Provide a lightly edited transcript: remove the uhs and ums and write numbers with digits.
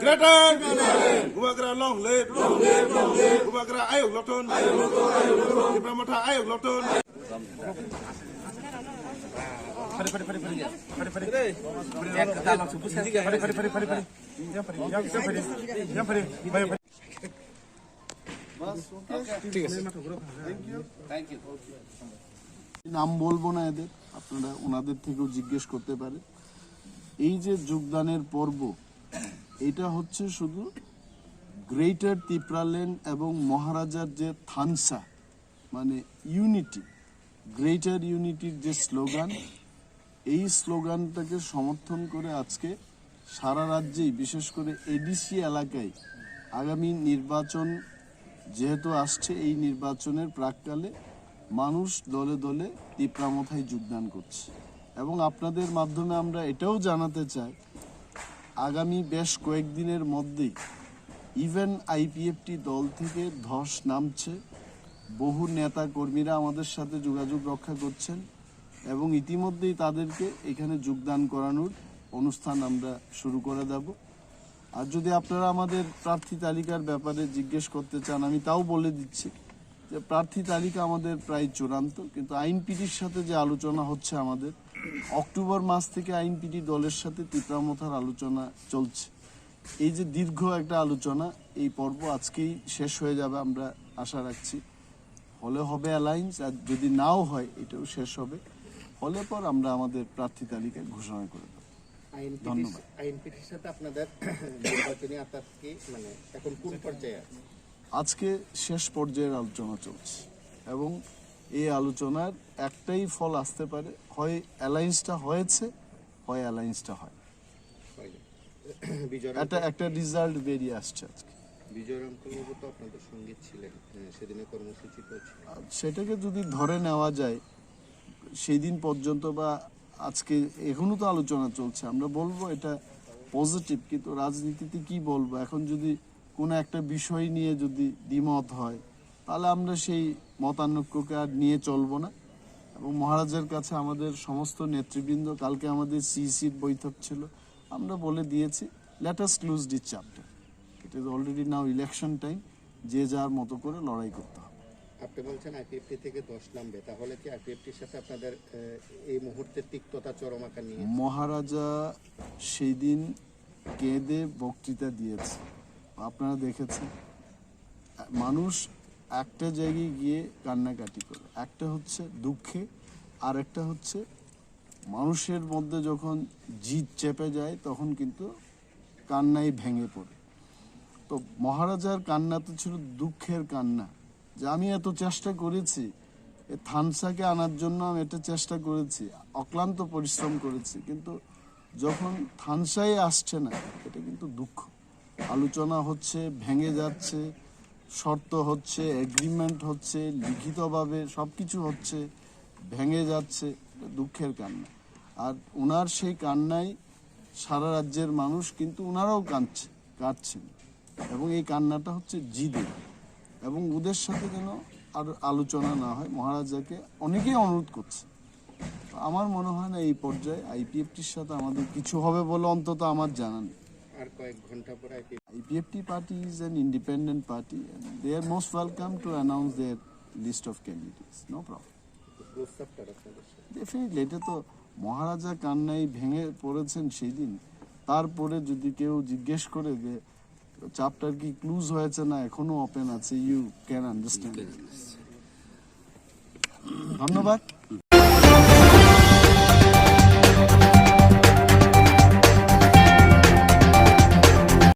Better. Ubagra long live. Ubagra ayok loton. Dipramata ayok loton. নাম বলবো না এদের, আপনারা ওনাদের থেকেও জিজ্ঞেস করতে পারেন। এই যে যোগদানের পর্ব, এটা হচ্ছে শুধু গ্রেটার তিপ্রাল্যান্ড এবং মহারাজার যে থানসা মানে ইউনিটি, গ্রেটার ইউনিটির যে স্লোগান, এই স্লোগানটাকে সমর্থন করে আজকে সারা রাজ্যেই বিশেষ করে এডিসি এলাকায় আগামী নির্বাচন যেহেতু আসছে, এই নির্বাচনের প্রাককালে মানুষ দলে দলে তিপ্রামথায় যোগদান করছে। এবং আপনাদের মাধ্যমে আমরা এটাও জানাতে চাই, আগামী বেশ কয়েকদিনের মধ্যেই ইভেন আইপিএফটি দল থেকে ধস নামছে, বহু নেতা কর্মীরা আমাদের সাথে যোগাযোগ রক্ষা করছেন এবং ইতিমধ্যেই তাদেরকে এখানে যোগদান করানোর অনুষ্ঠান আমরা শুরু করে দেব। আর যদি আপনারা আমাদের প্রার্থী তালিকার ব্যাপারে জিজ্ঞেস করতে চান, আমি তাও বলে দিচ্ছি যে প্রার্থী তালিকা আমাদের প্রায় চূড়ান্ত, কিন্তু আইনপিটির সাথে যে আলোচনা হচ্ছে আমাদের, অক্টোবর মাস থেকে আইনপিটি দলের সাথে তিপ্রামথার আলোচনা চলছে। এই যে দীর্ঘ একটা আলোচনা, এই পর্ব আজকেই শেষ হয়ে যাবে আমরা আশা রাখছি। হলে হবে অ্যালায়েন্স, আর যদি নাও হয় এটাও শেষ হবে। হলে পর আমরা আমাদের প্রার্থী তালিকা ঘোষণা করে দেব। ধন্যবাদ। আইনপিটির সাথে আপনাদের নির্বাচনী আতাত কি মানে এখন কোন পর্যায়ে আছে? আজকে শেষ পর্যায়ের আলোচনা চলছে এবং এই আলোচনার একটাই ফল আসতে পারে, হয় অ্যালায়েন্সটা হয়েছে, হয় অ্যালায়েন্সটা হয়। একটা রেজাল্ট বেরিয়ে আসছে আজকে। বিজয়রামবাবু তো আপনাদের সঙ্গে ছিলেন, সেদিনের কর্মসূচিতে সেটাকে যদি ধরে নেওয়া যায় সেই দিন পর্যন্ত বা আজকে এখনো তো আলোচনা চলছে, আমরা বলবো এটা পজিটিভ। কিন্তু রাজনীতিতে কি বলবো, এখন যদি কোনো একটা বিষয় নিয়ে যদি দ্বিমত হয় তাহলে আমরা সেই মতানৈক্যকে আর নিয়ে চলবো না। এবং মহারাজের কাছে আমাদের সমস্ত নেতৃবৃন্দ, কালকে আমাদের সিইসির বৈঠক ছিল, আমরা বলে দিয়েছি let us close this chapter, it is already now election time, যে যার মতো করে লড়াই করতে হবে। আপনি বলছেন আইপিএফটি থেকে 10 নামবে, তাহলে কি আইপিএফটির সাথে আপনাদের এই মুহূর্তে তিক্ততা চরম আকার নিয়ে? মহারাজা সেই দিন কেঁদে বক্তৃতা দিয়েছে, আপনারা দেখেছেন। মানুষ একটা জায়গায় গিয়ে কান্নাকাটি করে, একটা হচ্ছে দুঃখে, আর একটা হচ্ছে মানুষের মধ্যে যখন জিদ চেপে যায় তখন কিন্তু কান্নাই ভেঙে পড়ে। তো মহারাজার কান্না তো ছিল দুঃখের কান্না, যে আমি এত চেষ্টা করেছি থানসাকে আনার জন্য, আমি এটা চেষ্টা করেছি, অক্লান্ত পরিশ্রম করেছি, কিন্তু যখন থানসাই আসছে না, এটা কিন্তু দুঃখ। আলোচনা হচ্ছে, ভেঙে যাচ্ছে, শর্ত হচ্ছে, এগ্রিমেন্ট হচ্ছে, লিখিতভাবে সব কিছু হচ্ছে, ভেঙে যাচ্ছে, দুঃখের কান্না। আর ওনার সেই কান্নায় সারা রাজ্যের মানুষ কিন্তু ওনারাও কাঁদছেন এবং এই কান্নাটা হচ্ছে জিদে। এবং ওদের সাথে যেন আর আলোচনা না হয়, মহারাজাকে অনেকেই অনুরোধ করছে। আমার মনে হয় না এই পর্যায়ে আইপিএফটির সাথে আমাদের কিছু হবে বলে অন্তত আমার জানা নেই। আর কয়েক ঘন্টা পরে IPFT party is an independent party and they are most welcome to announce their list of candidates, no problem. Definitely, এটা তো মহারাজা কান্নায় ভেঙে পড়েছেন সেই দিন। তারপরে যদি কেউ জিজ্ঞেস করে যে চ্যাপ্টার কি ক্লোজ হয়েছে না এখনো ওপেন আছে, ইউ ক্যান আন্ডারস্ট্যান্ড। ধন্যবাদ।